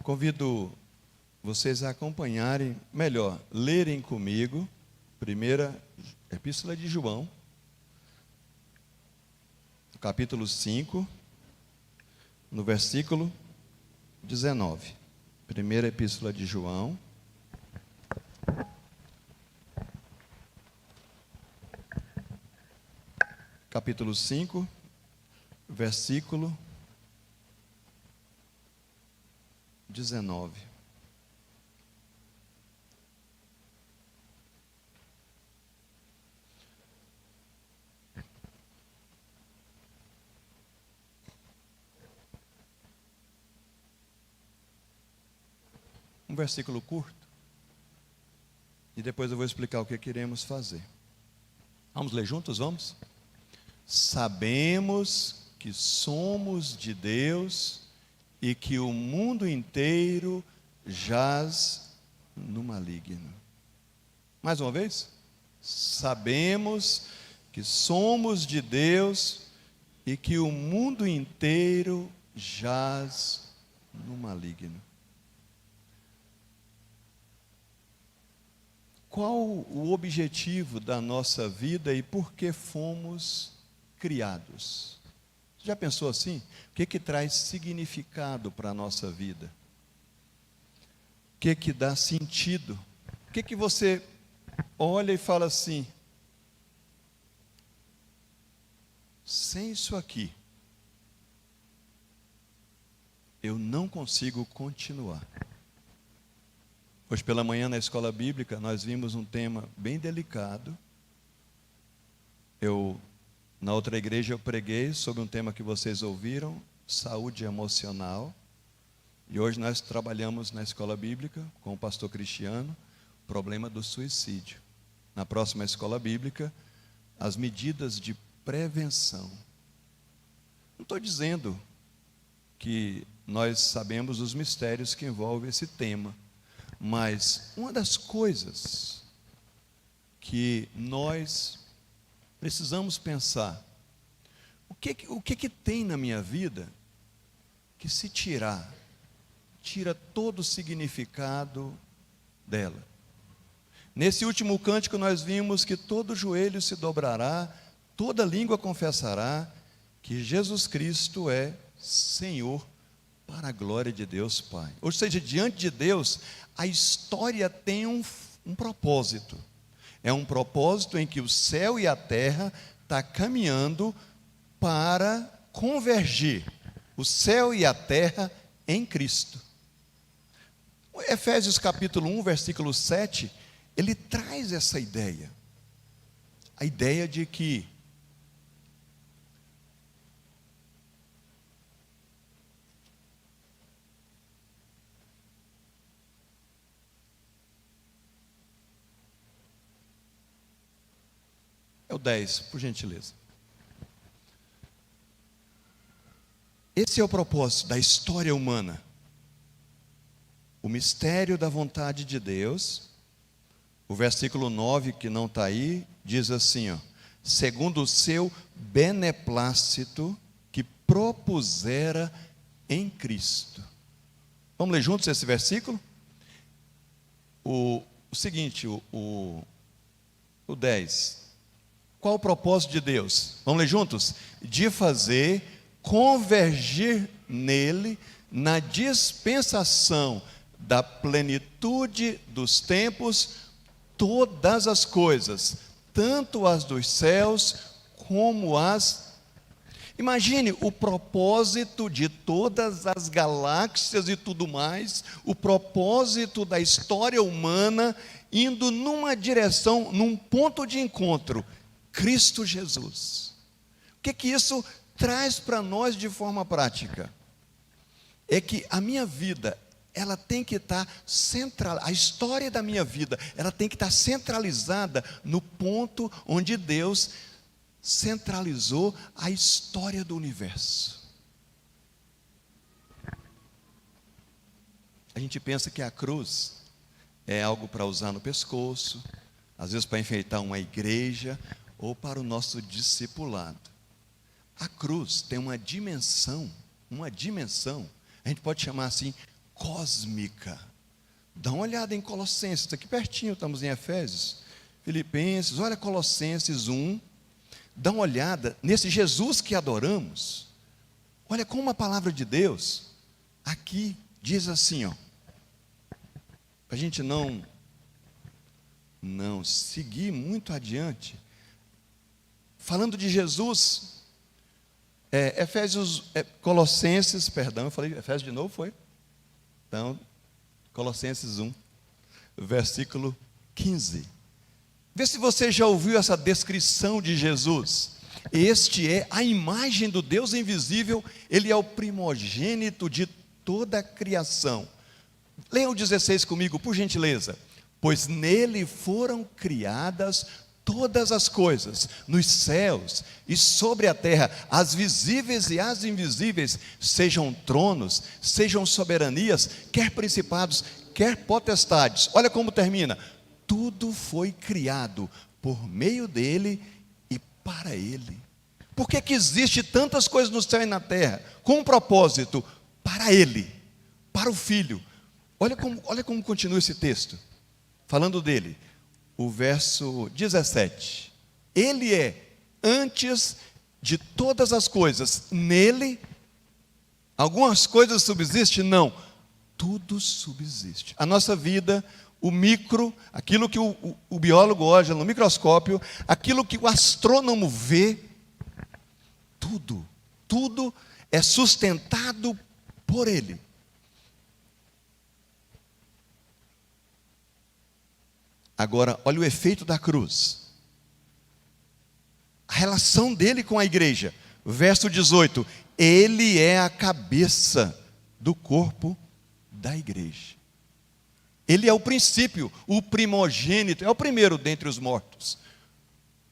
Convido vocês a acompanharem, melhor, lerem comigo, primeira Epístola de João, capítulo 5, no versículo 19. Primeira Epístola de João, capítulo 5, versículo 19. Um versículo curto, e depois eu vou explicar o que queremos fazer. Vamos ler juntos? Vamos? Sabemos que somos de Deus e que o mundo inteiro jaz no maligno. Mais uma vez? Sabemos que somos de Deus e que o mundo inteiro jaz no maligno. Qual o objetivo da nossa vida e por que fomos criados? Você já pensou assim? O que traz significado para a nossa vida? O que dá sentido? O que você olha e fala assim: sem isso aqui, eu não consigo continuar. Hoje pela manhã na escola bíblica nós vimos um tema bem delicado. Na outra igreja eu preguei sobre um tema que vocês ouviram, saúde emocional. E hoje nós trabalhamos na escola bíblica com o pastor Cristiano, o problema do suicídio. Na próxima escola bíblica, as medidas de prevenção. Não estou dizendo que nós sabemos os mistérios que envolvem esse tema. Mas uma das coisas que nós precisamos pensar, o que tem na minha vida que se tira todo o significado dela. Nesse último cântico nós vimos que todo joelho se dobrará, toda língua confessará que Jesus Cristo é Senhor, para a glória de Deus Pai. Ou seja, diante de Deus, a história tem um propósito. É um propósito em que o céu e a terra estão caminhando para convergir. O céu e a terra em Cristo. Efésios capítulo 1, versículo 7, ele traz essa ideia. A ideia de que é o 10, por gentileza. Esse é o propósito da história humana. O mistério da vontade de Deus. O versículo 9, que não está aí, diz assim, ó: segundo o seu beneplácito que propusera em Cristo. Vamos ler juntos esse versículo? O seguinte, o 10. Qual o propósito de Deus? Vamos ler juntos? De fazer convergir nele, na dispensação da plenitude dos tempos, todas as coisas, tanto as dos céus como as... Imagine o propósito de todas as galáxias e tudo mais, o propósito da história humana indo numa direção, num ponto de encontro. Cristo Jesus. O que isso traz para nós de forma prática? É que a minha vida, ela tem que estar central, a história da minha vida, ela tem que estar centralizada no ponto onde Deus centralizou a história do universo. A gente pensa que a cruz é algo para usar no pescoço, às vezes para enfeitar uma igreja, ou para o nosso discipulado. A cruz tem uma dimensão, a gente pode chamar assim, cósmica. Dá uma olhada em Colossenses, aqui pertinho, estamos em Efésios, Filipenses, olha Colossenses 1, dá uma olhada nesse Jesus que adoramos. Olha como a palavra de Deus aqui diz assim, ó, para a gente não seguir muito adiante, falando de Jesus, Colossenses, perdão, eu falei Efésios de novo, foi? Então, Colossenses 1, versículo 15. Vê se você já ouviu essa descrição de Jesus. Este é a imagem do Deus invisível, ele é o primogênito de toda a criação. Leia o 16 comigo, por gentileza. Pois nele foram criadas todas as coisas, nos céus e sobre a terra, as visíveis e as invisíveis, sejam tronos, sejam soberanias, quer principados, quer potestades. Olha como termina: tudo foi criado por meio dele e para ele. Por que existe tantas coisas no céu e na terra? Com um propósito, para ele, para o Filho. Olha como continua esse texto, falando dele. O verso 17, ele é antes de todas as coisas, nele, algumas coisas subsistem? Não, tudo subsiste. A nossa vida, o micro, aquilo que o biólogo olha no microscópio, aquilo que o astrônomo vê, tudo é sustentado por ele. Agora, olha o efeito da cruz. A relação dele com a igreja. Verso 18. Ele é a cabeça do corpo da igreja. Ele é o princípio, o primogênito, é o primeiro dentre os mortos.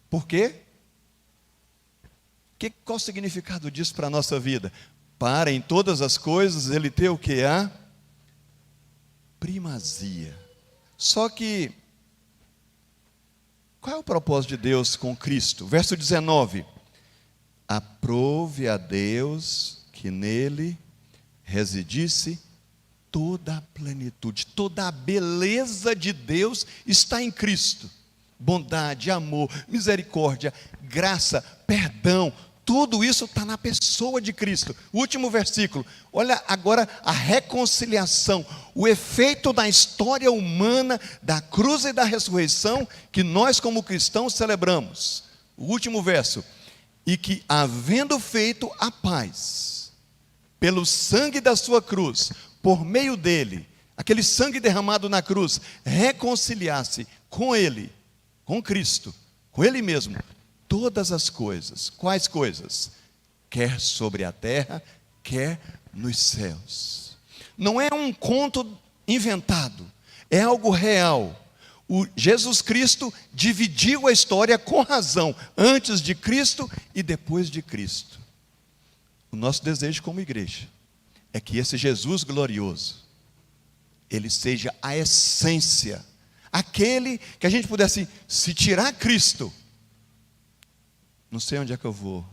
Por quê? Qual o significado disso para a nossa vida? Para em todas as coisas ele ter o que? A primazia. Só que qual é o propósito de Deus com Cristo? Verso 19. Aprove a Deus que nele residisse toda a plenitude, toda a beleza de Deus está em Cristo. Bondade, amor, misericórdia, graça, perdão, tudo isso está na pessoa de Cristo. O último versículo, olha agora a reconciliação, o efeito da história humana, da cruz e da ressurreição, que nós como cristãos celebramos. O último verso, e que havendo feito a paz, pelo sangue da sua cruz, por meio dele, aquele sangue derramado na cruz, reconciliasse com ele, com Cristo, com ele mesmo, todas as coisas. Quais coisas? Quer sobre a terra, quer nos céus. Não é um conto inventado, é algo real. O Jesus Cristo dividiu a história com razão, antes de Cristo e depois de Cristo. O nosso desejo como igreja é que esse Jesus glorioso, ele seja a essência, aquele que a gente pudesse, se tirar Cristo, não sei onde é que eu vou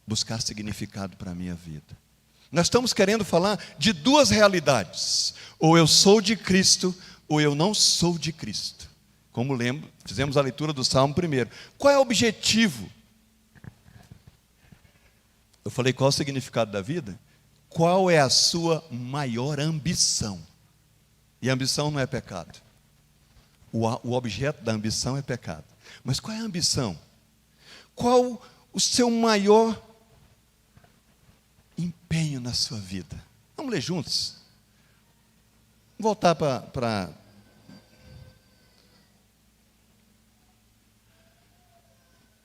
buscar significado para a minha vida. Nós estamos querendo falar de duas realidades: ou eu sou de Cristo, ou eu não sou de Cristo. Como lembro, fizemos a leitura do Salmo primeiro. Qual é o objetivo? Eu falei qual é o significado da vida? Qual é a sua maior ambição? E a ambição não é pecado. O objeto da ambição é pecado. Mas qual é a ambição? Qual o seu maior empenho na sua vida? Vamos ler juntos? Vou voltar para...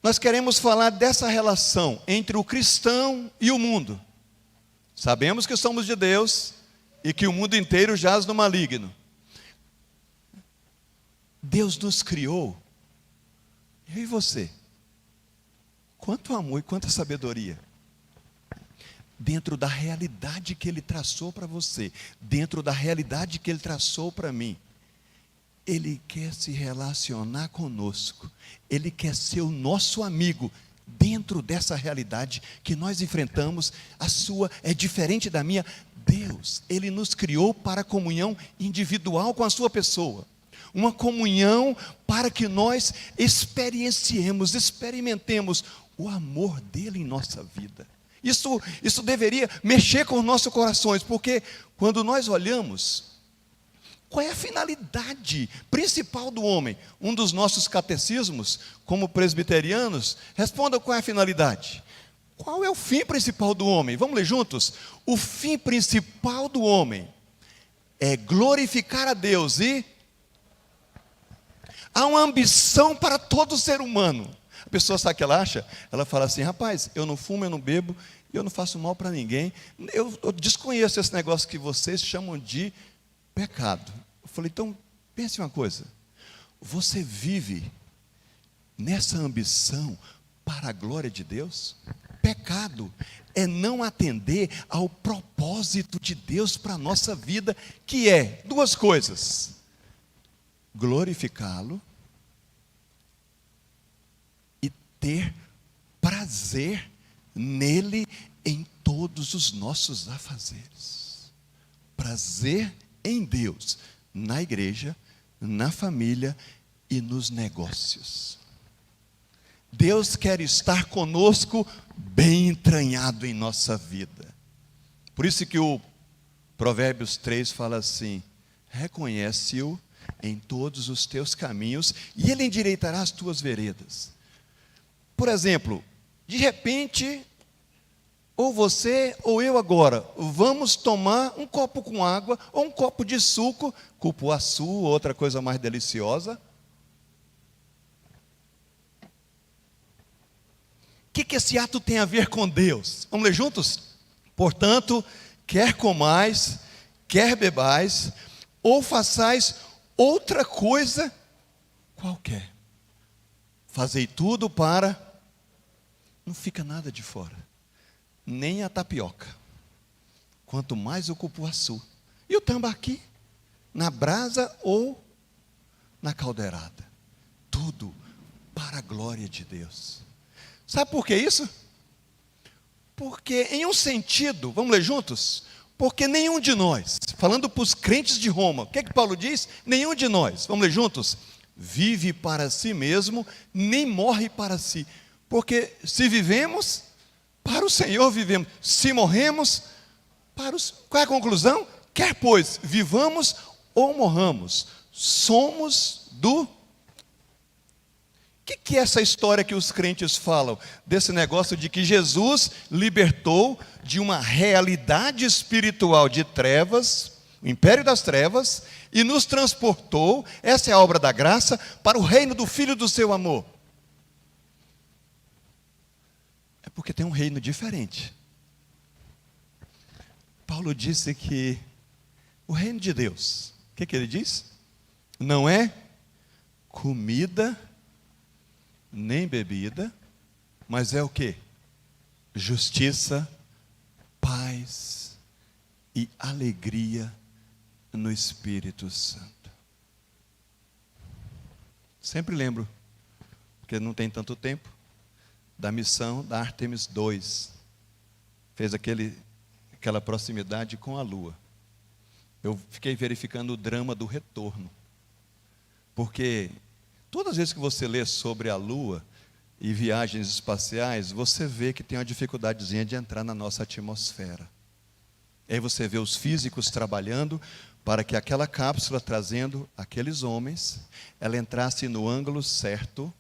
Nós queremos falar dessa relação entre o cristão e o mundo. Sabemos que somos de Deus e que o mundo inteiro jaz no maligno. Deus nos criou, eu e você. Quanto amor e quanta sabedoria. Dentro da realidade que Ele traçou para você, dentro da realidade que Ele traçou para mim. Ele quer se relacionar conosco, Ele quer ser o nosso amigo, dentro dessa realidade que nós enfrentamos, a sua é diferente da minha. Deus, Ele nos criou para comunhão individual com a sua pessoa. Uma comunhão para que nós experimentemos o amor dEle em nossa vida. Isso deveria mexer com os nossos corações, porque quando nós olhamos, qual é a finalidade principal do homem? Um dos nossos catecismos, como presbiterianos, responda qual é a finalidade. Qual é o fim principal do homem? Vamos ler juntos? O fim principal do homem é glorificar a Deus e há uma ambição para todo ser humano. A pessoa sabe o que ela acha? Ela fala assim: rapaz, eu não fumo, eu não bebo, eu não faço mal para ninguém. Eu desconheço esse negócio que vocês chamam de pecado. Eu falei: então, pense uma coisa. Você vive nessa ambição para a glória de Deus? Pecado é não atender ao propósito de Deus para a nossa vida, que é duas coisas: glorificá-lo e ter prazer nele em todos os nossos afazeres. Prazer em Deus, na igreja, na família e nos negócios. Deus quer estar conosco bem entranhado em nossa vida. Por isso que o Provérbios 3 fala assim: reconhece-o em todos os teus caminhos e ele endireitará as tuas veredas. Por exemplo, de repente, ou você ou eu agora vamos tomar um copo com água ou um copo de suco, cupuaçu, outra coisa mais deliciosa. O que esse ato tem a ver com Deus? Vamos ler juntos? Portanto, quer comais, quer bebais, ou façais outra coisa qualquer, fazei tudo para, não fica nada de fora, nem a tapioca, quanto mais o cupuaçu, e o tambaqui, na brasa ou na caldeirada, tudo para a glória de Deus. Sabe por que isso? Porque em um sentido, vamos ler juntos? Porque nenhum de nós, falando para os crentes de Roma, o que Paulo diz? Nenhum de nós, vamos ler juntos? Vive para si mesmo, nem morre para si. Porque se vivemos, para o Senhor vivemos. Se morremos, para os... Qual é a conclusão? Quer pois vivamos ou morramos, somos do... O que é essa história que os crentes falam? Desse negócio de que Jesus libertou de uma realidade espiritual de trevas, o império das trevas, e nos transportou, essa é a obra da graça, para o reino do Filho do seu amor. É porque tem um reino diferente. Paulo disse que o reino de Deus, o que ele diz? Não é comida nem bebida, mas é o quê? Justiça, paz e alegria no Espírito Santo. Sempre lembro, porque não tem tanto tempo, da missão da Artemis II. Fez aquela proximidade com a Lua. Eu fiquei verificando o drama do retorno. Porque todas as vezes que você lê sobre a Lua e viagens espaciais, você vê que tem uma dificuldadezinha de entrar na nossa atmosfera. Aí você vê os físicos trabalhando para que aquela cápsula, trazendo aqueles homens, ela entrasse no ângulo certo,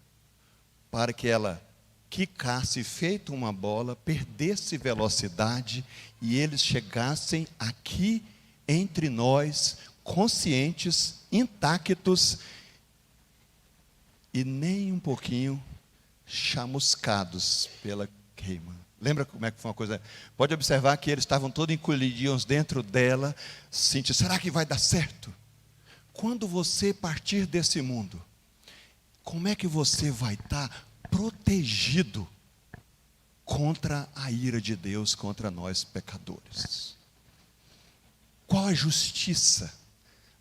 para que ela quicasse feito uma bola, perdesse velocidade e eles chegassem aqui entre nós, conscientes, intactos, e nem um pouquinho chamuscados pela queima. Lembra como é que foi uma coisa? Pode observar que eles estavam todos encolhidos dentro dela, sentindo, será que vai dar certo? Quando você partir desse mundo, como é que você vai estar protegido contra a ira de Deus, contra nós pecadores? Qual a justiça?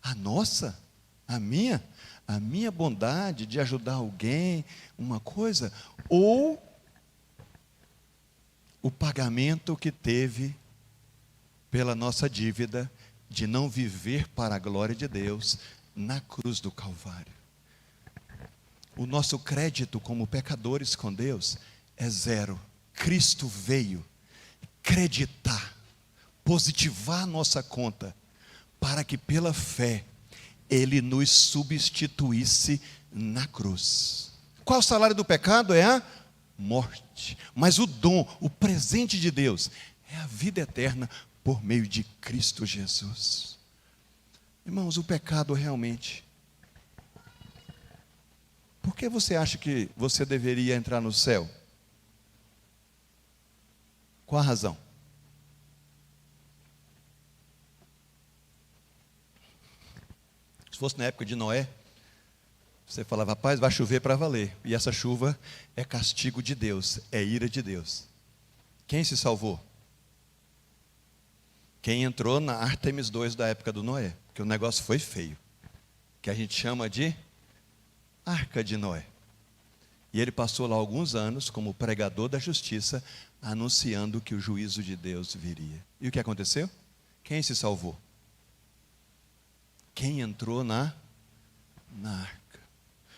A nossa? A minha? A minha bondade de ajudar alguém, uma coisa, ou o pagamento que teve pela nossa dívida de não viver para a glória de Deus na cruz do Calvário. O nosso crédito como pecadores com Deus é zero. Cristo veio creditar, positivar a nossa conta, para que pela fé Ele nos substituísse na cruz. Qual o salário do pecado? É a morte. Mas o dom, o presente de Deus, é a vida eterna por meio de Cristo Jesus. Irmãos, o pecado realmente... Por que você acha que você deveria entrar no céu? Qual a razão? Se fosse na época de Noé, você falava, rapaz, vai chover para valer. E essa chuva é castigo de Deus, é ira de Deus. Quem se salvou? Quem entrou na Artemis 2 da época do Noé, porque o negócio foi feio, que a gente chama de Arca de Noé. E ele passou lá alguns anos como pregador da justiça, anunciando que o juízo de Deus viria. E o que aconteceu? Quem se salvou? Quem entrou na arca.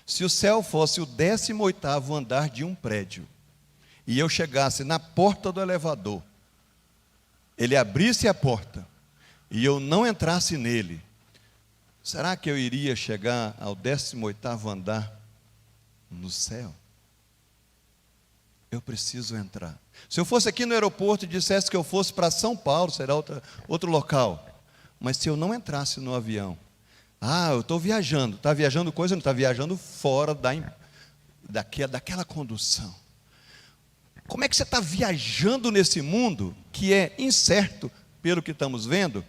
Se o céu fosse o 18º andar de um prédio, e eu chegasse na porta do elevador, ele abrisse a porta, e eu não entrasse nele, será que eu iria chegar ao 18º andar no céu? Eu preciso entrar. Se eu fosse aqui no aeroporto e dissesse que eu fosse para São Paulo, será outro local. Mas se eu não entrasse no avião, eu estou viajando. Está viajando coisa? Não está viajando fora daquela condução. Como é que você está viajando nesse mundo que é incerto, pelo que estamos vendo,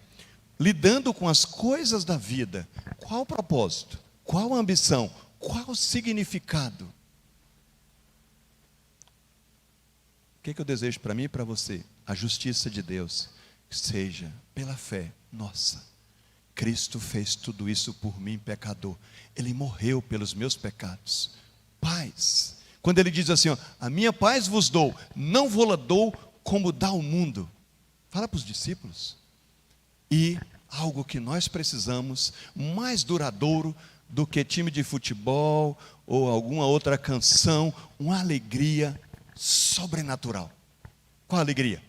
lidando com as coisas da vida? Qual o propósito? Qual a ambição? Qual o significado? O que eu desejo para mim e para você? A justiça de Deus, que seja pela fé nossa. Cristo fez tudo isso por mim, pecador. Ele morreu pelos meus pecados. Paz. Quando ele diz assim, a minha paz vos dou, não vou-la dou como dá o mundo. Fala para os discípulos. E algo que nós precisamos, mais duradouro do que time de futebol ou alguma outra canção, uma alegria sobrenatural. Qual a alegria?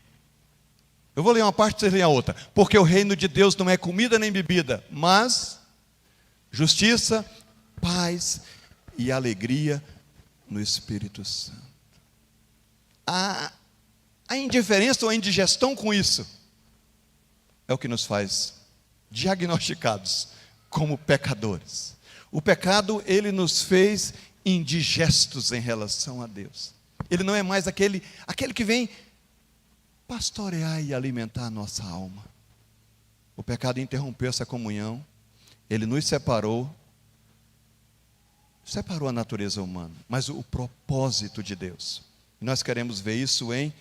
Eu vou ler uma parte, você lê a outra. Porque o reino de Deus não é comida nem bebida, mas justiça, paz e alegria no Espírito Santo. A indiferença ou a indigestão com isso é o que nos faz diagnosticados como pecadores. O pecado, ele nos fez indigestos em relação a Deus. Ele não é mais aquele que vem pastorear e alimentar a nossa alma. O pecado interrompeu essa comunhão, ele nos separou a natureza humana, mas o propósito de Deus. Nós queremos ver isso em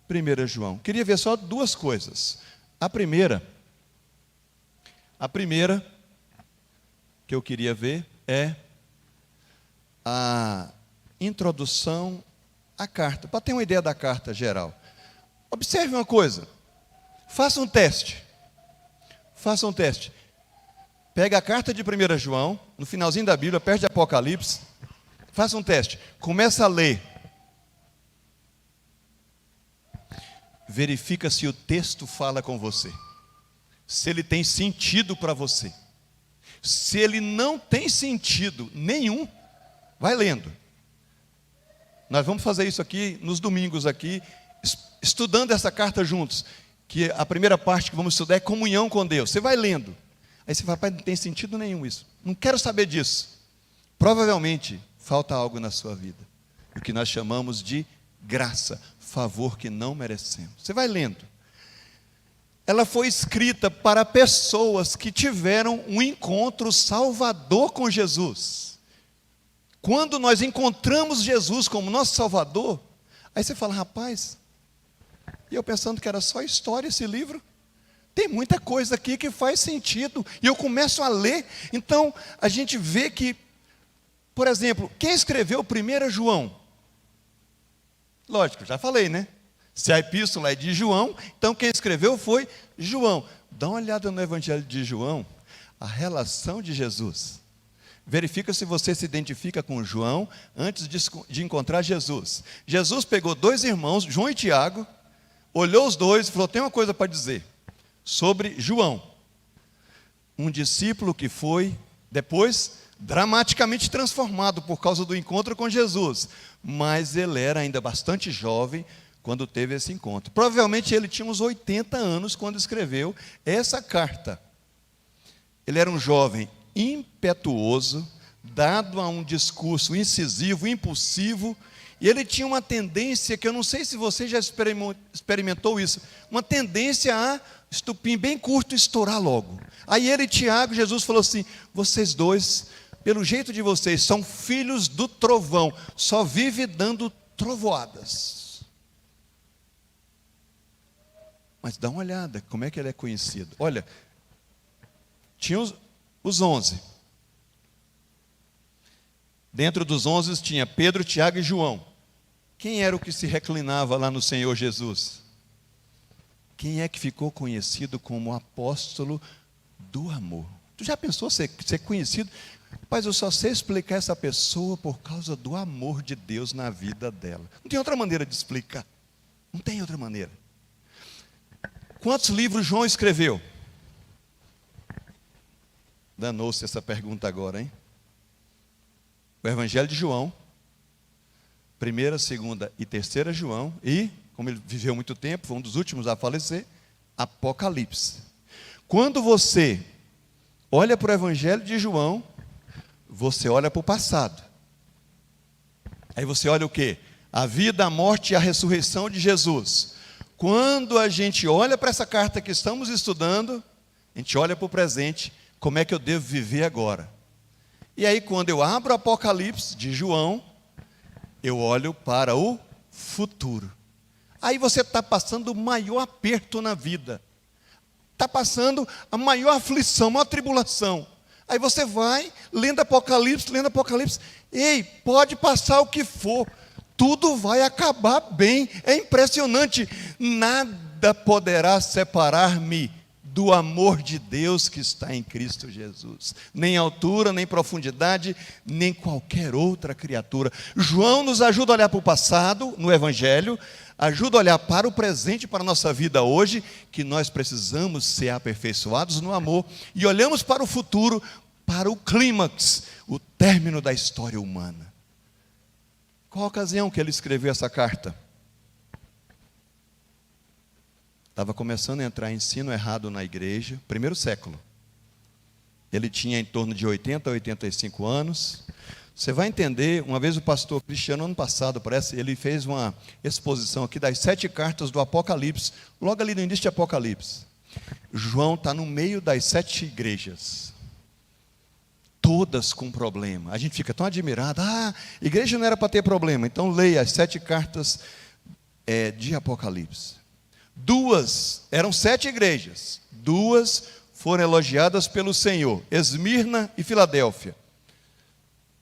1 João. Queria ver só duas coisas. A primeira que eu queria ver é a introdução à carta, para ter uma ideia da carta geral. Observe uma coisa, faça um teste. Pega a carta de 1 João, no finalzinho da Bíblia, perto de Apocalipse, faça um teste, começa a ler. Verifica se o texto fala com você, se ele tem sentido para você. Se ele não tem sentido nenhum, vai lendo. Nós vamos fazer isso aqui nos domingos aqui, estudando essa carta juntos, que a primeira parte que vamos estudar é comunhão com Deus. Você vai lendo, aí você fala, pai, não tem sentido nenhum isso, não quero saber disso. Provavelmente falta algo na sua vida, o que nós chamamos de graça, favor que não merecemos. Você vai lendo. Ela foi escrita para pessoas que tiveram um encontro salvador com Jesus. Quando nós encontramos Jesus como nosso Salvador, aí você fala, rapaz, e eu pensando que era só história esse livro, tem muita coisa aqui que faz sentido, e eu começo a ler. Então a gente vê que, por exemplo, quem escreveu 1 João? Lógico, já falei, né? Se a epístola é de João, então quem escreveu foi João. Dá uma olhada no Evangelho de João, a relação de Jesus. Verifica se você se identifica com João antes de encontrar Jesus. Jesus pegou dois irmãos, João e Tiago, olhou os dois e falou: tem uma coisa para dizer sobre João, um discípulo que foi depois dramaticamente transformado por causa do encontro com Jesus, mas ele era ainda bastante jovem quando teve esse encontro. Provavelmente ele tinha uns 80 anos quando escreveu essa carta. Ele era um jovem impetuoso, dado a um discurso incisivo, impulsivo, e ele tinha uma tendência, que eu não sei se você já experimentou isso, uma tendência a estupim bem curto, estourar logo. Aí ele e Tiago, Jesus falou assim: vocês dois, pelo jeito de vocês, são filhos do trovão, só vive dando trovoadas. Mas dá uma olhada, como é que ele é conhecido. Olha, tinha os 11. Dentro dos 11 tinha Pedro, Tiago e João. Quem era o que se reclinava lá no Senhor Jesus? Quem é que ficou conhecido como apóstolo do amor? Tu já pensou ser conhecido? Mas eu só sei explicar essa pessoa por causa do amor de Deus na vida dela. Não tem outra maneira de explicar. Não tem outra maneira. Quantos livros João escreveu? Danou-se essa pergunta agora, hein? O Evangelho de João, 1ª, 2ª e 3ª João, e, como ele viveu muito tempo, foi um dos últimos a falecer, Apocalipse. Quando você olha para o Evangelho de João, você olha para o passado. Aí você olha o quê? A vida, a morte e a ressurreição de Jesus. Quando a gente olha para essa carta que estamos estudando, a gente olha para o presente, como é que eu devo viver agora? E aí, quando eu abro o Apocalipse de João, eu olho para o futuro. Aí você está passando o maior aperto na vida, está passando a maior aflição, a maior tribulação. Aí você vai, lendo Apocalipse, ei, pode passar o que for, tudo vai acabar bem, é impressionante, nada poderá separar-me do amor de Deus que está em Cristo Jesus, nem altura, nem profundidade, nem qualquer outra criatura. João nos ajuda a olhar para o passado, no Evangelho, ajuda a olhar para o presente, para a nossa vida hoje, que nós precisamos ser aperfeiçoados no amor, e olhamos para o futuro, para o clímax, o término da história humana. Qual a ocasião que ele escreveu essa carta? Estava começando a entrar ensino errado na igreja, 1º século. Ele tinha em torno de 80 a 85 anos. Você vai entender, uma vez o pastor Cristiano, ano passado, parece, ele fez uma exposição aqui das 7 cartas do Apocalipse, logo ali no início de Apocalipse. João está no meio das 7 igrejas, todas com problema. A gente fica tão admirado, igreja não era para ter problema, então leia as 7 cartas de Apocalipse. Eram 7 igrejas, 2 foram elogiadas pelo Senhor, Esmirna e Filadélfia.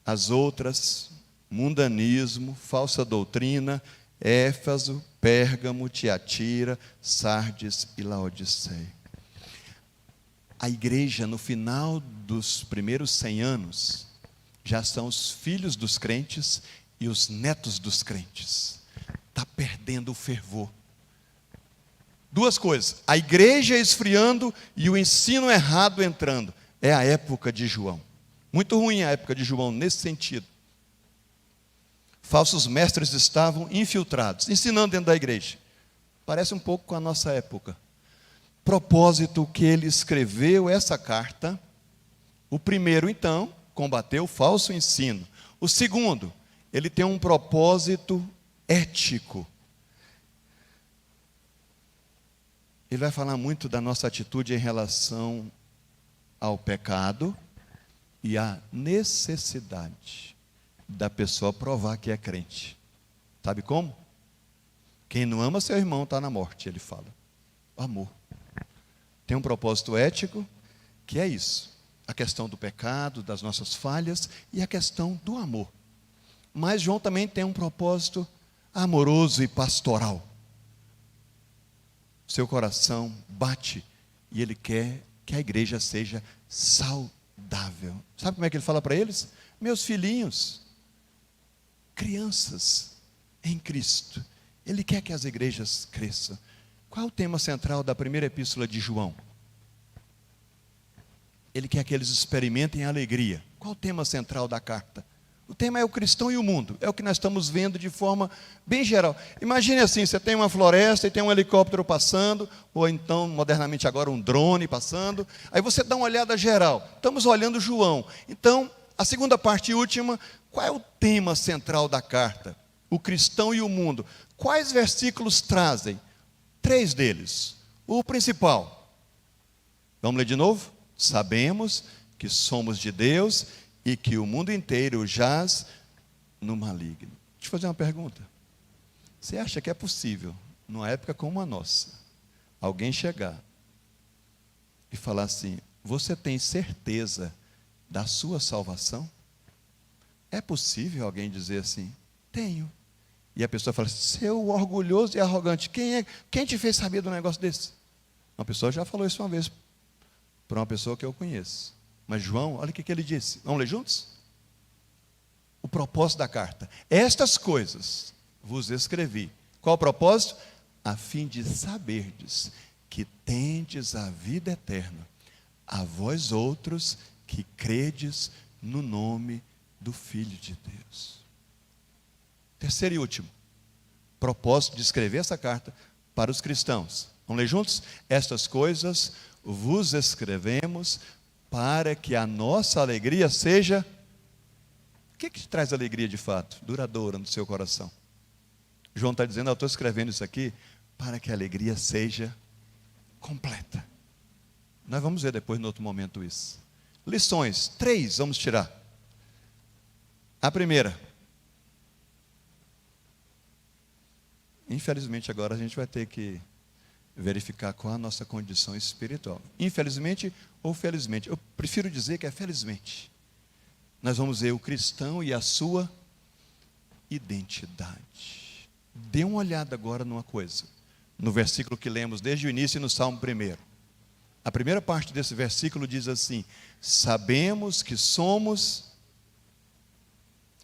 As outras, mundanismo, falsa doutrina, Éfeso, Pérgamo, Tiatira, Sardes e Laodiceia. A igreja, no final dos primeiros 100 anos, já são os filhos dos crentes e os netos dos crentes. Está perdendo o fervor. 2 coisas, a igreja esfriando e o ensino errado entrando. É a época de João. Muito ruim a época de João nesse sentido. Falsos mestres estavam infiltrados, ensinando dentro da igreja. Parece um pouco com a nossa época. Propósito que ele escreveu essa carta. O primeiro, então, combater o falso ensino. O segundo, ele tem um propósito ético. Ele vai falar muito da nossa atitude em relação ao pecado e à necessidade da pessoa provar que é crente. Sabe como? Quem não ama seu irmão está na morte, ele fala. O amor. Tem um propósito ético, que é isso. A questão do pecado, das nossas falhas e a questão do amor. Mas João também tem um propósito amoroso e pastoral. seu coração bate e ele quer que a igreja seja saudável. Sabe como é que ele fala para eles? Meus filhinhos, crianças em Cristo. Ele quer que as igrejas cresçam. Qual é o tema central da primeira epístola de João? Ele quer que eles experimentem a alegria. Qual o tema central da carta? O tema é o cristão e o mundo. É o que nós estamos vendo de forma bem geral. Imagine assim, você tem uma floresta e tem um helicóptero passando, ou então, modernamente agora, um drone passando. Aí você dá uma olhada geral. Estamos olhando João. Então, a segunda parte e última, qual é o tema central da carta? O cristão e o mundo. Quais versículos trazem? 3 deles. O principal. Vamos ler de novo? Sabemos que somos de Deus e que o mundo inteiro jaz no maligno. Deixa eu fazer uma pergunta. Você acha que é possível, numa época como a nossa, alguém chegar e falar assim: você tem certeza da sua salvação? É possível alguém dizer assim: tenho. E a pessoa fala: seu orgulhoso e arrogante, quem te fez saber de um negócio desse? Uma pessoa já falou isso uma vez para uma pessoa que eu conheço. Mas João, olha o que ele disse. Vamos ler juntos? O propósito da carta: estas coisas vos escrevi. Qual o propósito? A fim de saberdes que tendes a vida eterna, a vós outros que credes no nome do Filho de Deus. Terceiro e último propósito de escrever essa carta para os cristãos. Vamos ler juntos? Estas coisas vos escrevemos para que a nossa alegria seja... O que te traz alegria de fato? Duradoura no seu coração. João está dizendo: eu estou escrevendo isso aqui para que a alegria seja completa. Nós vamos ver depois, em outro momento, isso. Lições, 3 vamos tirar. A primeira: infelizmente agora a gente vai ter que verificar qual a nossa condição espiritual. Infelizmente ou felizmente. Eu prefiro dizer que é felizmente. Nós vamos ver o cristão e a sua identidade. Dê uma olhada agora numa coisa. No versículo que lemos desde o início no Salmo 1. A primeira parte desse versículo diz assim: sabemos que somos...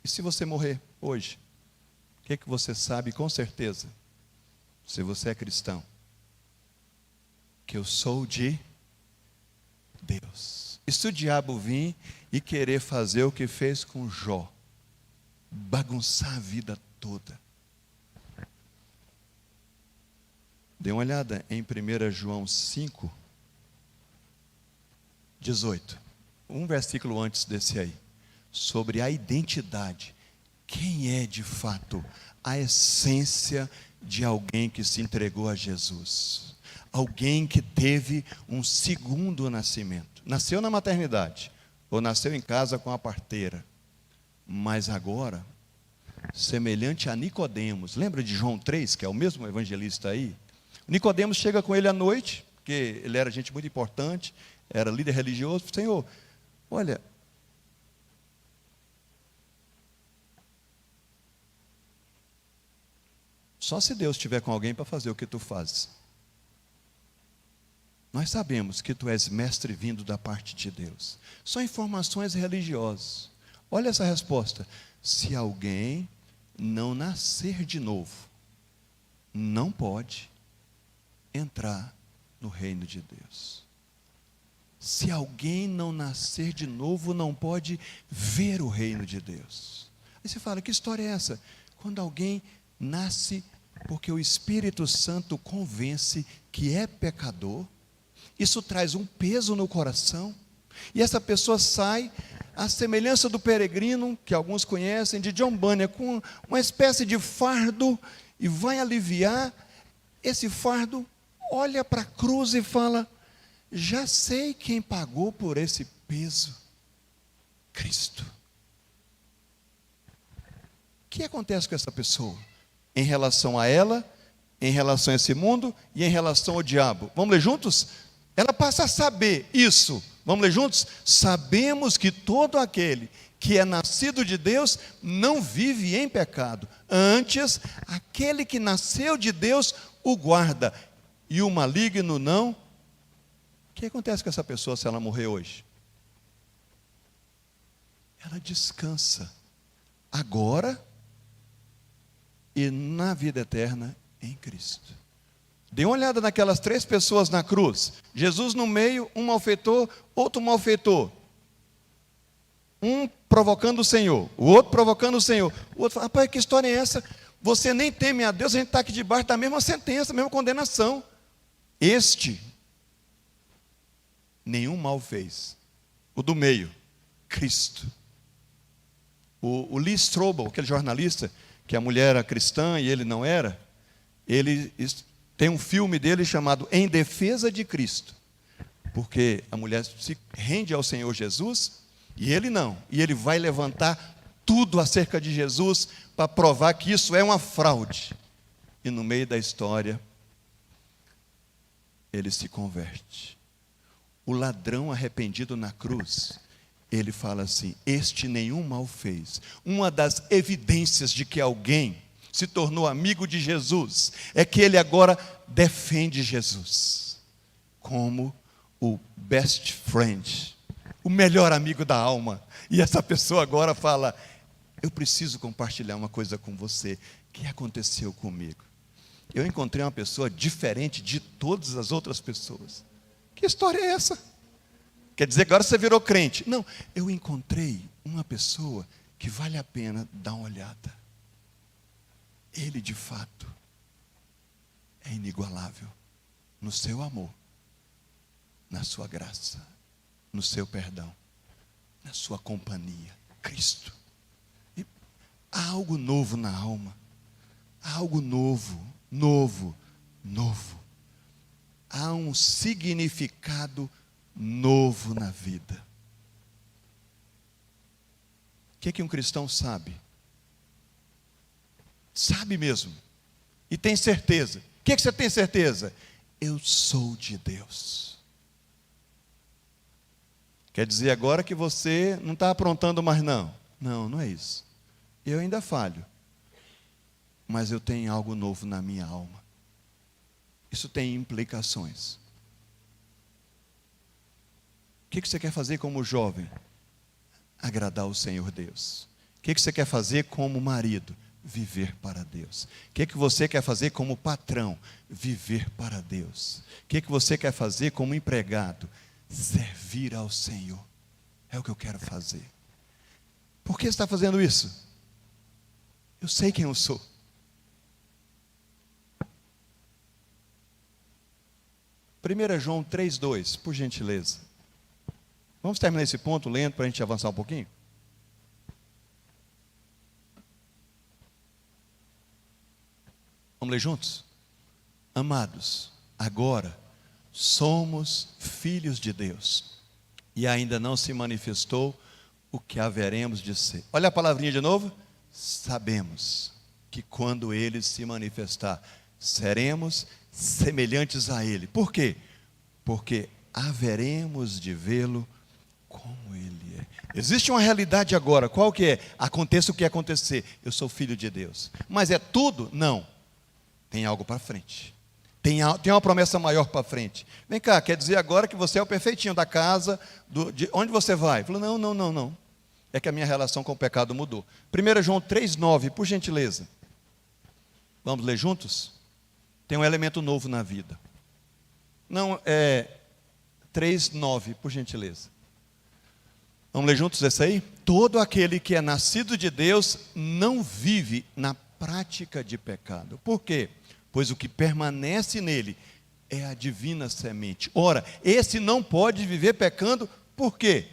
E se você morrer hoje, o que você sabe com certeza? Se você é cristão, que eu sou de Deus. E se o diabo vir e querer fazer o que fez com Jó, bagunçar a vida toda? Dê uma olhada em 1 João 5, 18. Um versículo antes desse aí. Sobre a identidade. Quem é de fato a essência de alguém que se entregou a Jesus? Alguém que teve um segundo nascimento. Nasceu na maternidade, ou nasceu em casa com a parteira. Mas agora, semelhante a Nicodemos, lembra de João 3, que é o mesmo evangelista aí? Nicodemos chega com ele à noite, porque ele era gente muito importante, era líder religioso. Senhor, olha, só se Deus estiver com alguém para fazer o que tu fazes. Nós sabemos que tu és mestre vindo da parte de Deus. São informações religiosas. Olha essa resposta: se alguém não nascer de novo, não pode entrar no reino de Deus. Se alguém não nascer de novo, não pode ver o reino de Deus. Aí você fala: que história é essa? Quando alguém nasce porque o Espírito Santo convence que é pecador, isso traz um peso no coração, e essa pessoa sai, à semelhança do peregrino, que alguns conhecem, de John Bunyan, com uma espécie de fardo, e vai aliviar esse fardo, olha para a cruz e fala: já sei quem pagou por esse peso, Cristo. O que acontece com essa pessoa? Em relação a ela, em relação a esse mundo e em relação ao diabo. Vamos ler juntos? Ela passa a saber isso. Vamos ler juntos? Sabemos que todo aquele que é nascido de Deus não vive em pecado. Antes, aquele que nasceu de Deus o guarda. e o maligno não. O que acontece com essa pessoa se ela morrer hoje? Ela descansa agora e na vida eterna em Cristo. Dê uma olhada naquelas 3 pessoas na cruz. Jesus no meio, um malfeitor, outro malfeitor. Um provocando o Senhor, o outro provocando o Senhor. O outro fala, rapaz, que história é essa? Você nem teme a Deus, a gente está aqui debaixo da mesma sentença, da mesma condenação. Este, nenhum mal fez. O do meio, Cristo. O Lee Strobel, aquele jornalista, que a mulher era cristã e ele não era, ele tem um filme dele chamado Em Defesa de Cristo. Porque a mulher se rende ao Senhor Jesus e ele não. E ele vai levantar tudo acerca de Jesus para provar que isso é uma fraude. E no meio da história, ele se converte. O ladrão arrependido na cruz, ele fala assim, este nenhum mal fez. Uma das evidências de que alguém se tornou amigo de Jesus é que ele agora defende Jesus como o best friend, o melhor amigo da alma. E essa pessoa agora fala, eu preciso compartilhar uma coisa com você que aconteceu comigo. Eu encontrei uma pessoa diferente de todas as outras pessoas. Que história é essa? Quer dizer que agora você virou crente? Não, eu encontrei uma pessoa que vale a pena dar uma olhada. Ele de fato é inigualável no seu amor, na sua graça, no seu perdão, na sua companhia, Cristo. E há algo novo na alma, há algo novo. Há um significado novo na vida. O que um cristão sabe? Sabe mesmo. E tem certeza. O que você tem certeza? Eu sou de Deus. Quer dizer agora que você não está aprontando mais não? Não, não é isso. Eu ainda falho. Mas eu tenho algo novo na minha alma. Isso tem implicações. O que você quer fazer como jovem? Agradar o Senhor Deus. O que você quer fazer como marido? Viver para Deus. O que você quer fazer como patrão? Viver para Deus. O que você quer fazer como empregado? Servir ao Senhor. É o que eu quero fazer. Por que você está fazendo isso? Eu sei quem eu sou. 1 João 3,2, por gentileza. Vamos terminar esse ponto lento para a gente avançar um pouquinho? Vamos ler juntos? Amados, agora somos filhos de Deus e ainda não se manifestou o que haveremos de ser. Olha a palavrinha de novo. Sabemos que quando Ele se manifestar, seremos semelhantes a Ele. Por quê? Porque haveremos de vê-lo como Ele é. Existe uma realidade agora, qual que é? Aconteça o que acontecer, eu sou filho de Deus. Mas é tudo? Não. Tem algo para frente. Tem uma promessa maior para frente. Vem cá, quer dizer agora que você é o perfeitinho da casa, de onde você vai? Falou, não. É que a minha relação com o pecado mudou. 1 João 3,9, por gentileza. Vamos ler juntos? Tem um elemento novo na vida. Não, 3,9, por gentileza. Vamos ler juntos esse aí? Todo aquele que é nascido de Deus não vive na prática de pecado. Por quê? Pois o que permanece nele é a divina semente. Ora, esse não pode viver pecando, por quê?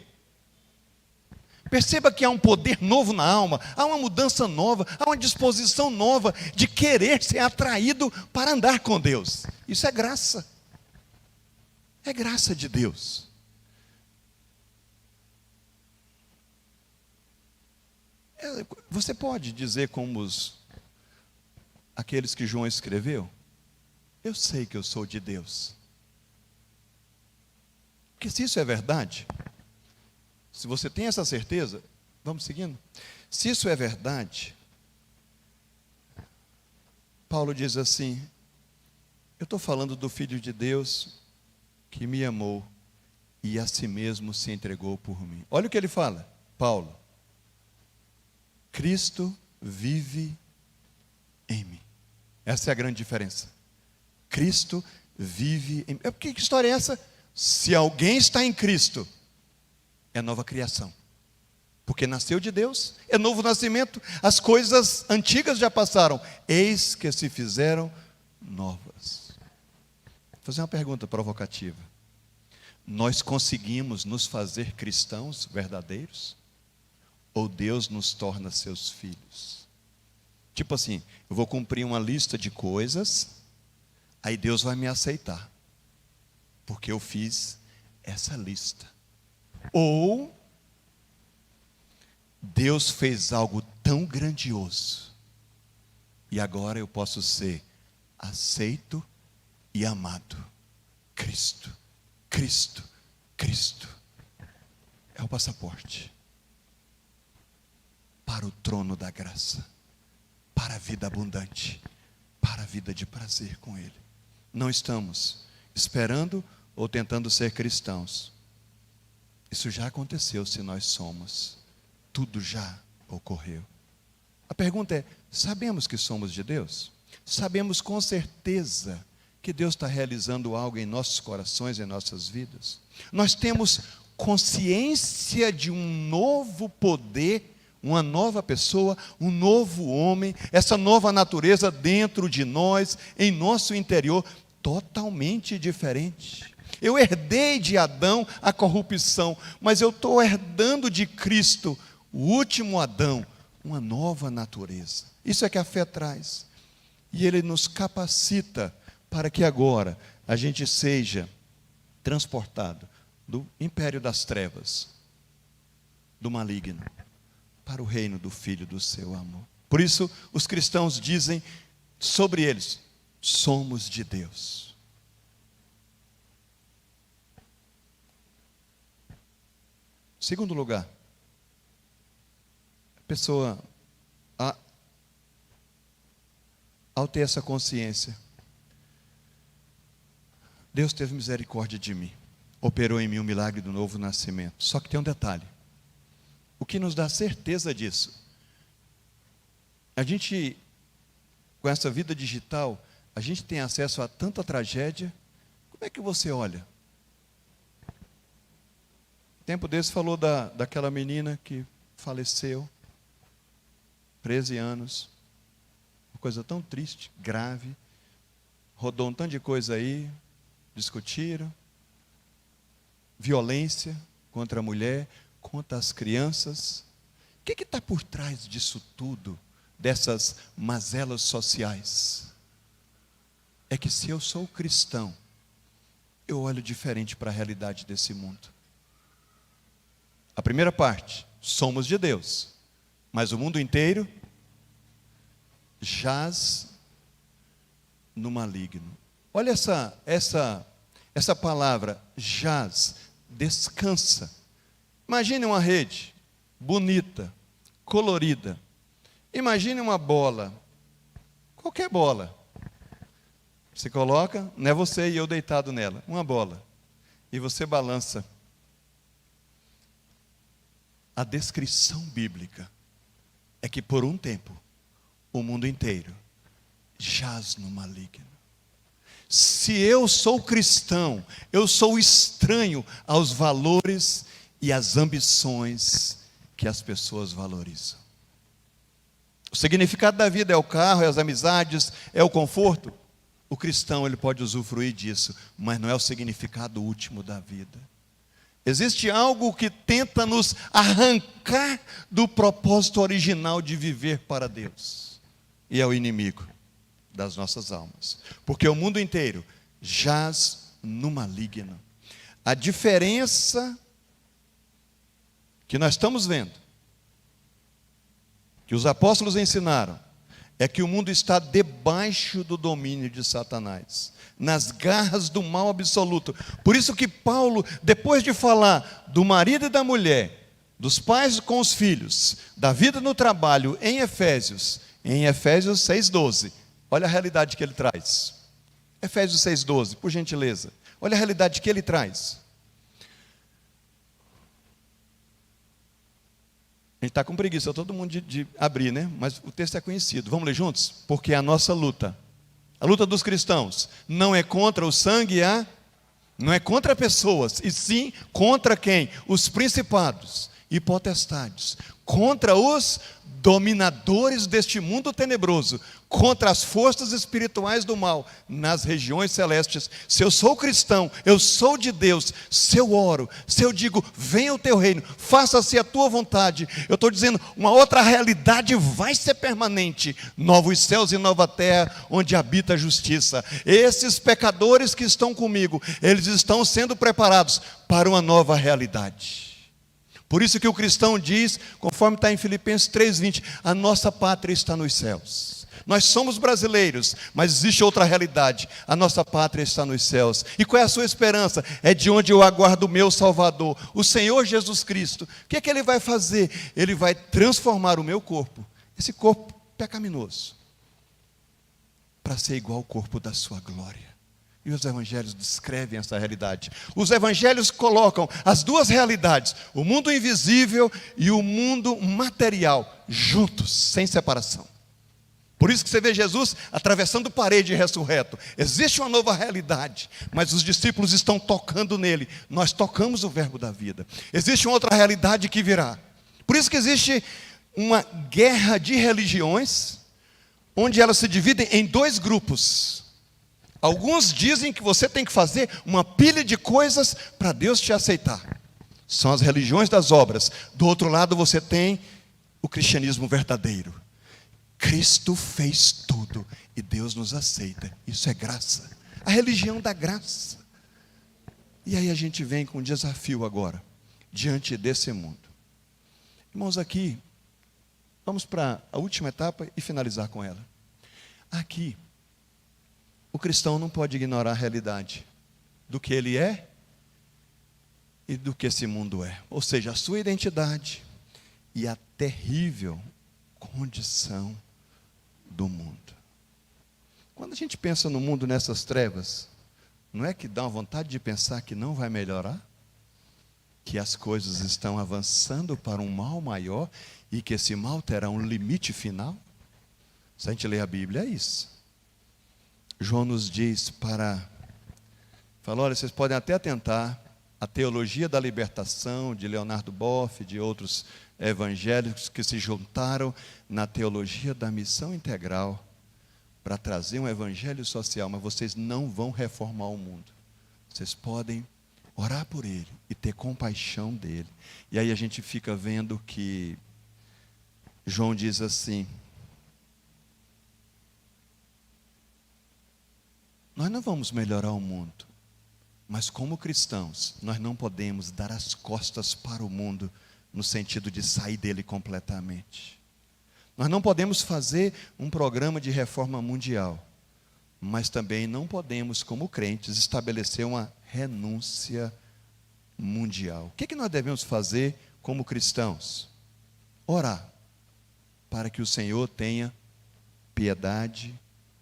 Perceba que há um poder novo na alma, há uma mudança nova, há uma disposição nova de querer ser atraído para andar com Deus. Isso é graça. É graça de Deus. Você pode dizer como aqueles que João escreveu? Eu sei que eu sou de Deus. Porque se isso é verdade, se você tem essa certeza, vamos seguindo. Se isso é verdade, Paulo diz assim, Eu estou falando do Filho de Deus que me amou e a si mesmo se entregou por mim. Olha o que ele fala, Paulo. Cristo vive em mim. Essa é a grande diferença. Cristo vive em mim. Que história é essa? Se alguém está em Cristo, é nova criação. Porque nasceu de Deus, é novo nascimento. As coisas antigas já passaram, eis que se fizeram novas. Vou fazer uma pergunta provocativa. Nós conseguimos nos fazer cristãos verdadeiros? Ou Deus nos torna seus filhos? Tipo assim, eu vou cumprir uma lista de coisas, aí Deus vai me aceitar, porque eu fiz essa lista. Ou Deus fez algo tão grandioso, e agora eu posso ser aceito e amado. Cristo, Cristo, Cristo é o passaporte para o trono da graça, para a vida abundante, para a vida de prazer com Ele. Não estamos esperando ou tentando ser cristãos. Isso já aconteceu se nós somos. Tudo já ocorreu. A pergunta é, sabemos que somos de Deus? Sabemos com certeza que Deus está realizando algo em nossos corações, em nossas vidas? Nós temos consciência de um novo poder, uma nova pessoa, um novo homem, essa nova natureza dentro de nós, em nosso interior, totalmente diferente. Eu herdei de Adão a corrupção, mas eu estou herdando de Cristo, o último Adão, uma nova natureza. Isso é que a fé traz. E Ele nos capacita para que agora a gente seja transportado do império das trevas, do maligno, para o reino do Filho do seu amor. Por isso, os cristãos dizem sobre eles, somos de Deus. Segundo lugar, a pessoa, ao ter essa consciência, Deus teve misericórdia de mim, operou em mim o milagre do novo nascimento. Só que tem um detalhe, o que nos dá certeza disso? A gente, com essa vida digital, a gente tem acesso a tanta tragédia. Como é que você olha? Tempo desse falou daquela menina que faleceu, 13 anos, uma coisa tão triste, grave, rodou um tanto de coisa aí, discutiram, violência contra a mulher, contra as crianças. O que está por trás disso tudo, dessas mazelas sociais? É que se eu sou cristão, eu olho diferente para a realidade desse mundo. A primeira parte, somos de Deus, mas o mundo inteiro jaz no maligno. Olha essa palavra, jaz, descansa. Imagine uma rede bonita, colorida. Imagine uma bola, qualquer bola. Você coloca, não é você e eu deitado nela, uma bola. E você balança. A descrição bíblica é que por um tempo, o mundo inteiro jaz no maligno. Se eu sou cristão, eu sou estranho aos valores e às ambições que as pessoas valorizam. O significado da vida é o carro, é as amizades, é o conforto. O cristão, ele pode usufruir disso, mas não é o significado último da vida. Existe algo que tenta nos arrancar do propósito original de viver para Deus. E é o inimigo das nossas almas. Porque o mundo inteiro jaz no maligno. A diferença que nós estamos vendo, que os apóstolos ensinaram, é que o mundo está debaixo do domínio de Satanás, nas garras do mal absoluto. Por isso que Paulo, depois de falar do marido e da mulher, dos pais com os filhos, da vida no trabalho, em Efésios 6,12, olha a realidade que ele traz. Efésios 6,12, por gentileza. Olha a realidade que ele traz. A gente está com preguiça, todo mundo de abrir, né? Mas o texto é conhecido. Vamos ler juntos? Porque a nossa luta, a luta dos cristãos, não é contra o sangue não é contra pessoas, e sim contra quem? Os principados e potestades, contra os dominadores deste mundo tenebroso, contra as forças espirituais do mal nas regiões celestes. Se eu sou cristão, eu sou de Deus, se eu oro, se eu digo, venha o teu reino, faça-se a tua vontade, eu estou dizendo, uma outra realidade vai ser permanente, novos céus e nova terra, onde habita a justiça. Esses pecadores que estão comigo, eles estão sendo preparados para uma nova realidade. Por isso que o cristão diz, conforme está em Filipenses 3,20, a nossa pátria está nos céus. Nós somos brasileiros, mas existe outra realidade, a nossa pátria está nos céus. E qual é a sua esperança? É de onde eu aguardo o meu Salvador, o Senhor Jesus Cristo. O que é que Ele vai fazer? Ele vai transformar o meu corpo, esse corpo pecaminoso, para ser igual ao corpo da sua glória. E os evangelhos descrevem essa realidade. Os evangelhos colocam as duas realidades, o mundo invisível e o mundo material, juntos, sem separação. Por isso que você vê Jesus atravessando parede e ressurreto. Existe uma nova realidade, mas os discípulos estão tocando nele. Nós tocamos o verbo da vida. Existe uma outra realidade que virá. Por isso que existe uma guerra de religiões, onde elas se dividem em dois grupos. Alguns dizem que você tem que fazer uma pilha de coisas para Deus te aceitar. São as religiões das obras. Do outro lado você tem o cristianismo verdadeiro. Cristo fez tudo e Deus nos aceita. Isso é graça. A religião da graça. E aí a gente vem com um desafio agora, diante desse mundo. Irmãos, aqui, vamos para a última etapa e finalizar com ela. Aqui, o cristão não pode ignorar a realidade do que ele é e do que esse mundo é. Ou seja, a sua identidade e a terrível condição do mundo. Quando a gente pensa no mundo nessas trevas, não é que dá uma vontade de pensar que não vai melhorar? Que as coisas estão avançando para um mal maior e que esse mal terá um limite final? Se a gente ler a Bíblia, é isso. João nos diz fala, olha, vocês podem até tentar a teologia da libertação de Leonardo Boff, de outros evangélicos que se juntaram na teologia da missão integral para trazer um evangelho social, mas vocês não vão reformar o mundo. Vocês podem orar por ele e ter compaixão dele. E aí a gente fica vendo que João diz assim: nós não vamos melhorar o mundo, mas como cristãos, nós não podemos dar as costas para o mundo no sentido de sair dele completamente. Nós não podemos fazer um programa de reforma mundial, mas também não podemos, como crentes, estabelecer uma renúncia mundial. O que nós devemos fazer como cristãos? Orar para que o Senhor tenha piedade,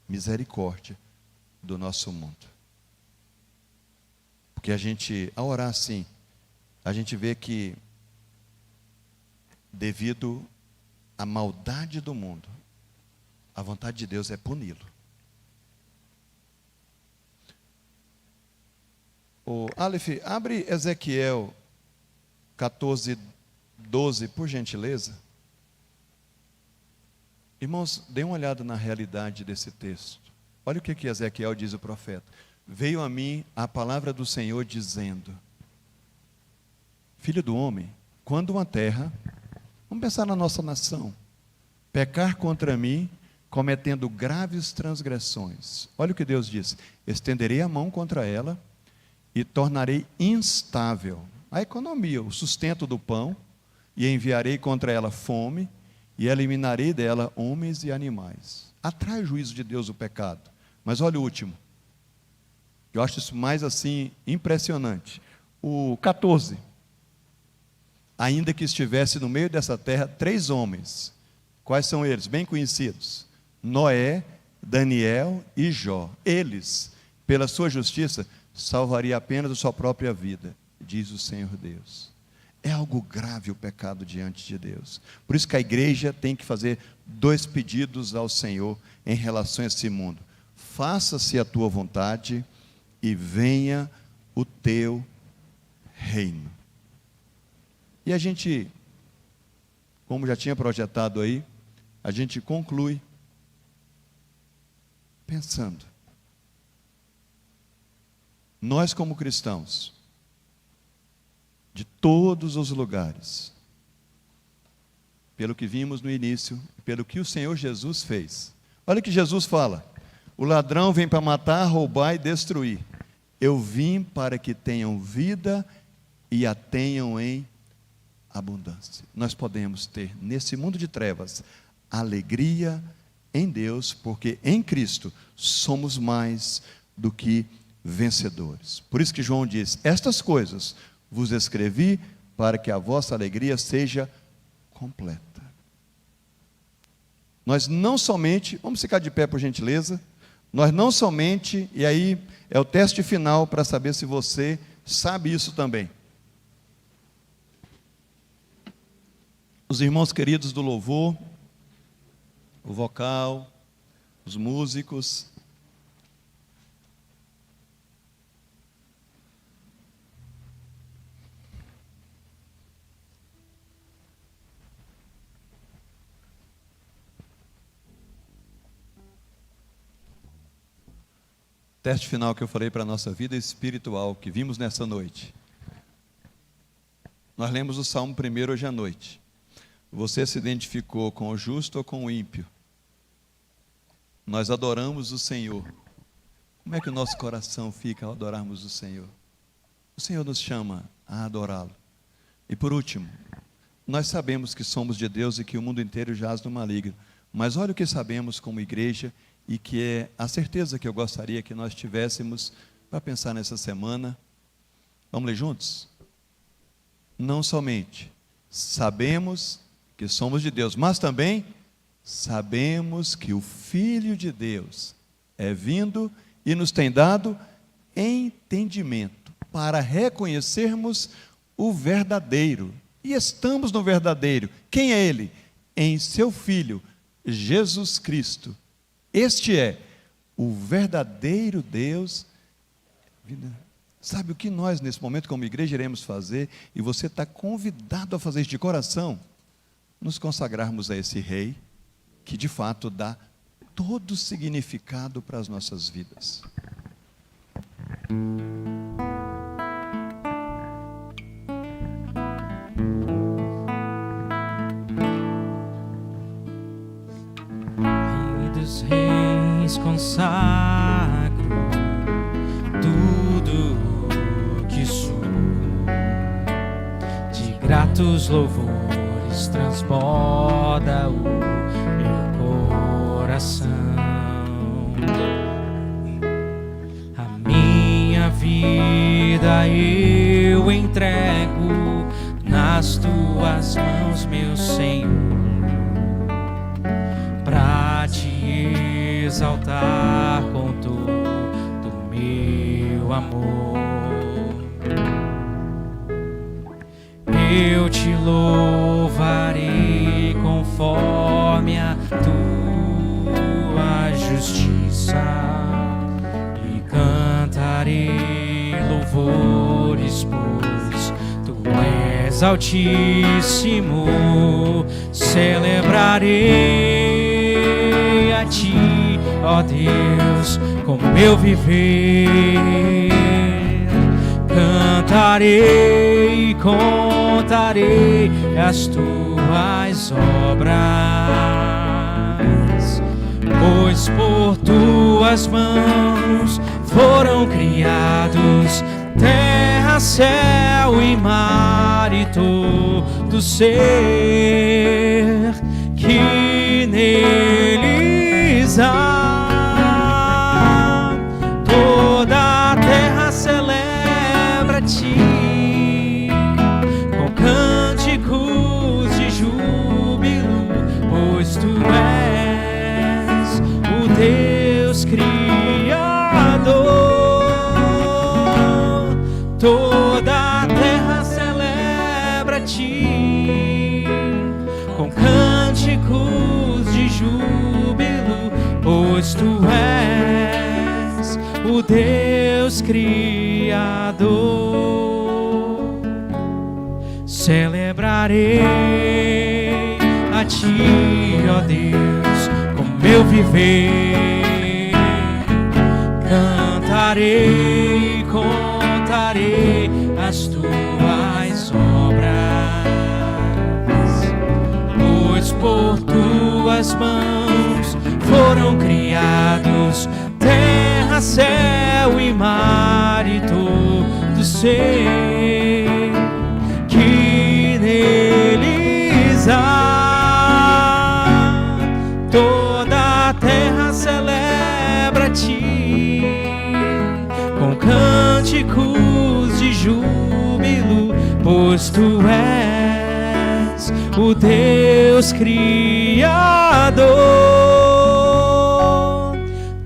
misericórdia do nosso mundo. Porque ao orar assim, a gente vê que, devido à maldade do mundo, a vontade de Deus é puni-lo. Aleph, abre Ezequiel 14:12, por gentileza. Irmãos, dê uma olhada na realidade desse texto. Olha o que Ezequiel diz, o profeta. Veio a mim a palavra do Senhor dizendo: filho do homem, quando uma terra, vamos pensar na nossa nação, pecar contra mim, cometendo graves transgressões. Olha o que Deus diz: estenderei a mão contra ela e tornarei instável a economia, o sustento do pão, e enviarei contra ela fome, e eliminarei dela homens e animais. Atrai o juízo de Deus o pecado. Mas olha o último. Eu acho isso mais assim impressionante. O 14. Ainda que estivesse no meio dessa terra 3 homens. Quais são eles? Bem conhecidos. Noé, Daniel e Jó. Eles pela sua justiça, salvaria apenas a sua própria vida, diz o Senhor Deus. É algo grave o pecado diante de Deus. Por isso que a igreja tem que fazer 2 pedidos ao Senhor em relação a esse mundo: faça-se a tua vontade e venha o teu reino. E a gente, como já tinha projetado aí, a gente conclui pensando: nós como cristãos, de todos os lugares, pelo que vimos no início, pelo que o Senhor Jesus fez. Olha o que Jesus fala: o ladrão vem para matar, roubar e destruir. Eu vim para que tenham vida e a tenham em abundância. Nós podemos ter nesse mundo de trevas alegria em Deus, porque em Cristo somos mais do que vencedores. Por isso que João diz: estas coisas vos escrevi para que a vossa alegria seja completa. Nós não somente, vamos ficar de pé por gentileza, nós não somente, e aí é o teste final para saber se você sabe isso também. Os irmãos queridos do louvor, o vocal, os músicos, teste final que eu falei para a nossa vida espiritual, que vimos nessa noite. Nós lemos o Salmo 1 hoje à noite. Você se identificou com o justo ou com o ímpio? Nós adoramos o Senhor. Como é que o nosso coração fica ao adorarmos o Senhor? O Senhor nos chama a adorá-lo. E por último, nós sabemos que somos de Deus e que o mundo inteiro jaz no maligno. Mas olha o que sabemos como igreja, e que é a certeza que eu gostaria que nós tivéssemos para pensar nessa semana. Vamos ler juntos? Não somente sabemos que somos de Deus, mas também sabemos que o Filho de Deus é vindo e nos tem dado entendimento para reconhecermos o verdadeiro. E estamos no verdadeiro. Quem é Ele? Em seu Filho, Jesus Cristo. Este é o verdadeiro Deus. Sabe o que nós, nesse momento, como igreja, iremos fazer? E você está convidado a fazer isso de coração. Nos consagrarmos a esse Rei, que de fato dá todo o significado para as nossas vidas. Consagro tudo que sou, de gratos louvores transborda o meu coração. A minha vida eu entrego nas tuas mãos, meu Senhor, pra te exaltar com todo o meu amor. Eu te louvarei conforme a tua justiça e cantarei louvores, pois tu és altíssimo. Celebrarei a ti, ó Deus, com meu viver. Cantarei e contarei as tuas obras, pois por tuas mãos foram criados terra, céu e mar e todo ser que neles há. Toda a terra celebra a ti com cânticos de júbilo, pois tu és o Deus Criador. toda a terra celebra-te com cânticos de júbilo, pois tu és o Deus Criador. Celebrarei a ti, ó Deus, com meu viver. Cantarei e contarei as tuas obras, pois por tuas mãos foram criados terra, céu e mar e todo ser que neles há. Toda a terra celebra-te com cânticos de júbilo, pois tu és o Deus Criador.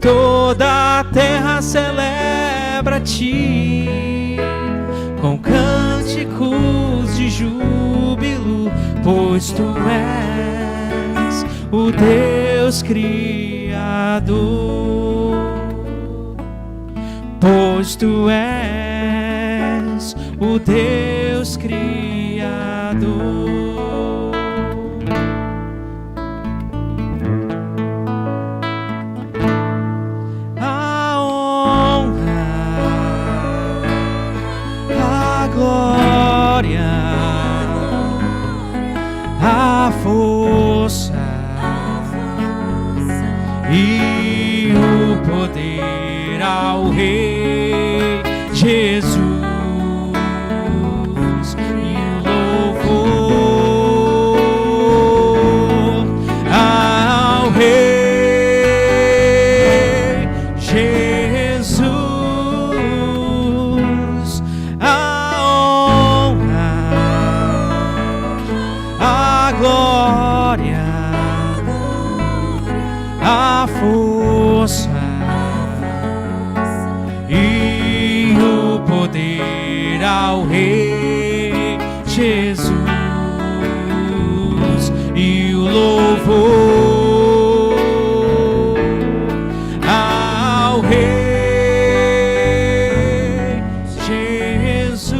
Toda a terra celebra-te com cânticos de júbilo, pois tu és o Deus Criador. Pois tu és o Deus Criador. A honra, a glória, a força e o poder ao Rei Jesus, e o louvor ao Rei Jesus. A honra, a glória, a força e o poder ao Rei Jesus, e o louvor ao Rei Jesus.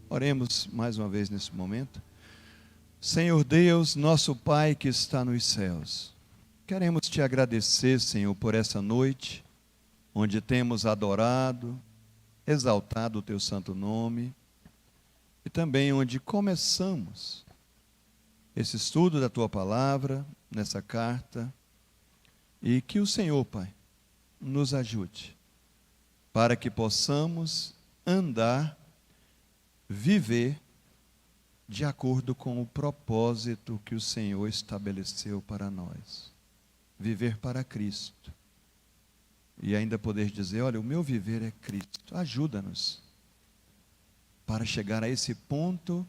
Oremos mais uma vez nesse momento. Senhor Deus, nosso Pai que está nos céus, queremos te agradecer, Senhor, por essa noite, onde temos adorado, exaltado o teu santo nome, e também onde começamos esse estudo da tua palavra, nessa carta, e que o Senhor, Pai, nos ajude, para que possamos andar, viver, de acordo com o propósito que o Senhor estabeleceu para nós. Viver para Cristo. E ainda poder dizer, olha, o meu viver é Cristo. Ajuda-nos para chegar a esse ponto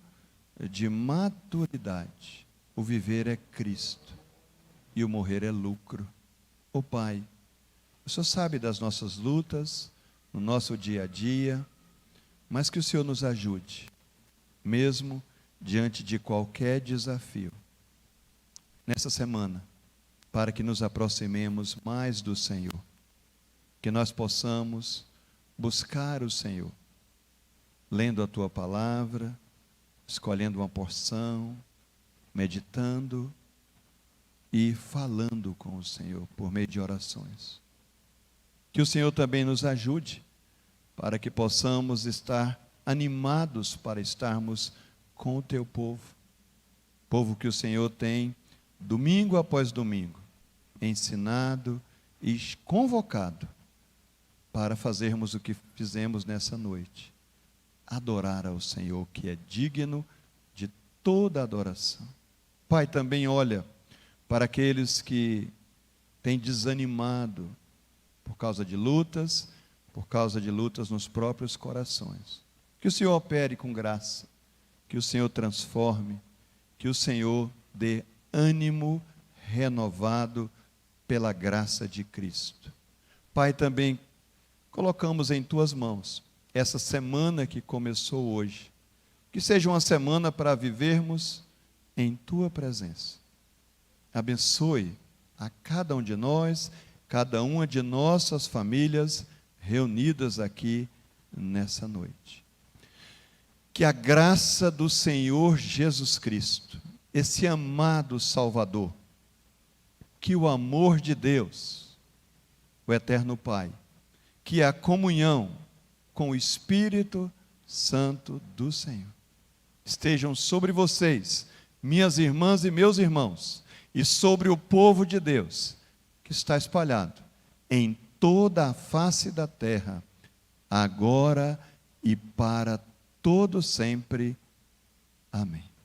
de maturidade. O viver é Cristo e o morrer é lucro. Ó Pai, o Senhor sabe das nossas lutas, no nosso dia a dia, mas que o Senhor nos ajude, mesmo diante de qualquer desafio, nessa semana, para que nos aproximemos mais do Senhor, que nós possamos buscar o Senhor, lendo a Tua palavra, escolhendo uma porção, meditando e falando com o Senhor por meio de orações. Que o Senhor também nos ajude, para que possamos estar animados para estarmos com o teu povo, povo que o Senhor tem, domingo após domingo, ensinado e convocado para fazermos o que fizemos nessa noite, adorar ao Senhor, que é digno de toda adoração. Pai, também olha para aqueles que têm desanimado por causa de lutas nos próprios corações. Que o Senhor opere com graça, que o Senhor transforme, que o Senhor dê ânimo, renovado pela graça de Cristo. Pai, também colocamos em tuas mãos essa semana que começou hoje, que seja uma semana para vivermos em tua presença. Abençoe a cada um de nós, cada uma de nossas famílias reunidas aqui nessa noite. Que a graça do Senhor Jesus Cristo, esse amado Salvador, que o amor de Deus, o Eterno Pai, que a comunhão com o Espírito Santo do Senhor estejam sobre vocês, minhas irmãs e meus irmãos, e sobre o povo de Deus que está espalhado em toda a face da terra, agora e para todo sempre. Amém.